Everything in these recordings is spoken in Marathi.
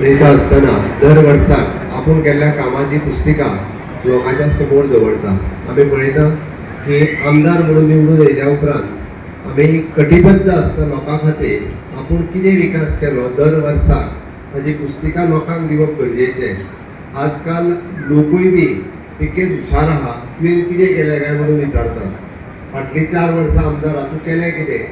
दिता आसतना दर वर्साक आपण केल्ल्या कामाची पुस्तिका लोकांच्या समोर दवरता. आमी पळयता की आमदार म्हणून निवडून येयल्या उपरांत आमी कटिबद्ध आसता लोकां खातीर आपूण कितें विकास केलो दर वर्साक ताजी पुस्तिका लोकांक दिवप गरजेचें. आजकाल लोकूय बी तितकेच हुशार आहा, तुवें कितें केलें काय म्हणून विचारतात. फाटलीं 4 वर्सां आमदार तूं केलें कितें?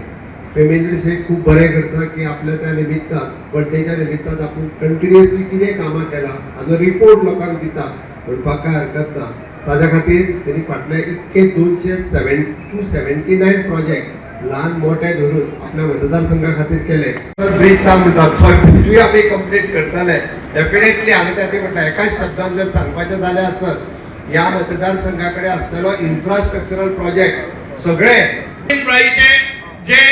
पेमेंट शेख खूब बरें करता की आपल्या त्या निमित्तान बर्थडेच्या निमित्तान आपूण कंटिन्युअसली कितें कामां केलां हाजो रिपोर्ट लोकांक दिता म्हणपाक काय हरकत ना. ताज्या खातीर तेणी फाटले इतके 279 प्रोजेक्ट ल्हान मोठे धरून आपल्या मतदारसंघा खातीर केले. ब्रिजचा म्हणटा तो आमी कंप्लीट करतले डेफिनेटली. हांवें ताचे म्हटलं एकाच शब्दान जर सांगपाचें जाल्यार आसत ह्या मतदारसंघा कडेन आसलेलो इन्फ्रास्ट्रक्चरल प्रोजेक्ट सगळे जे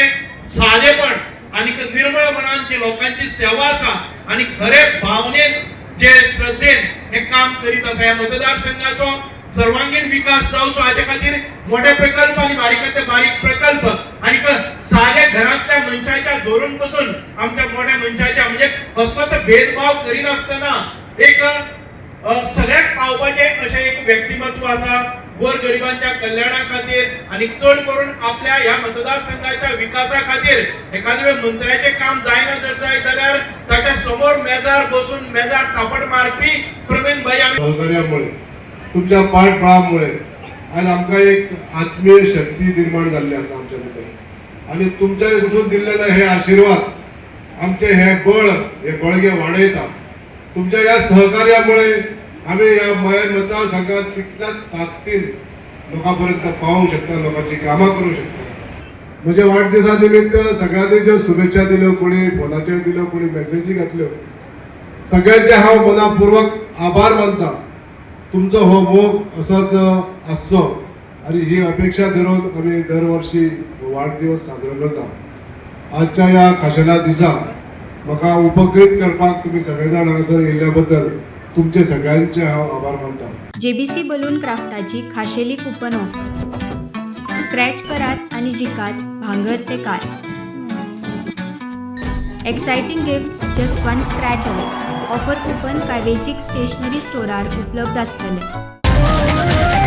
साधेपण आणि निर्मळपणान जे लोकांची सेवा आसा आणि खरे भावनेन जे श्रद्धेन हे काम करीत आसा ह्या मतदारसंघाचो सर्वांगीण विकास जावचो हाचे खातीर मोठे प्रकल्प आणि बारीकांतले बारीक प्रकल्प आणि साध्या घरांतल्या मनशाच्या धरून पासून आमच्या मोठ्या मनशाच्या म्हणजे कसलोच भेदभाव करिनासतना एक सगळ्याक पावपाचे अशें एक व्यक्तिमत्व आसा गोरगरिबांच्या कल्याणा खातीर आणि चड करून आपल्या ह्या मतदारसंघाच्या विकासा खातीर एखाद्या वेळ मंत्र्याचे काम जायना जर जाल्यार ताच्या समोर मेजार बसून मेजार थापट मारपी प्रवीण भाई सहकार्यामुळे तुमच्या पाठबळामुळे आज आमकां एक आत्मीय शक्ती निर्माण जाल्ली आसा आमच्या भितर आणि तुमच्या कडसून दिल्लेले हे आशीर्वाद आमचे हे बळ हे बळगे वाडयता. तुमच्या या सहकार्यामुळे आम्ही या मतदारसंघात तितल्याच ताकदीन लोकांपर्यंत पावू शकता, लोकांची कामां करू शकता. म्हणजे वाढदिवसा निमित्त सगळ्यांनी ज्यो शुभेच्छा दिल्यो, कोणी फोनाचेर दिल्यो, कोणी मेसेजी घातल्यो, सगळ्यांचे हांव मनापूर्वक आभार मानता. तुमचो हो मोग असोच आसचो आणि ही अपेक्षा धरून आम्ही दरवर्षी वाढदिवस साजरो करता. आजच्या या खाशेल्या दिसा म्हाका उपकृत करपाक तुम्ही सगळेजाण हांगासर येयल्ल्या बद्दल तुमचे सगळ्यांचे हांव आभार मानता. JBC बलून क्राफ्टाची खाशेली कुपन ऑफर. स्क्रॅच करात आणि जिकात भांगर ते car. Exciting gifts just one scratch away. Offer coupon काय वेंचीक स्टेशनरी स्टोरार उपलब्ध आसतले.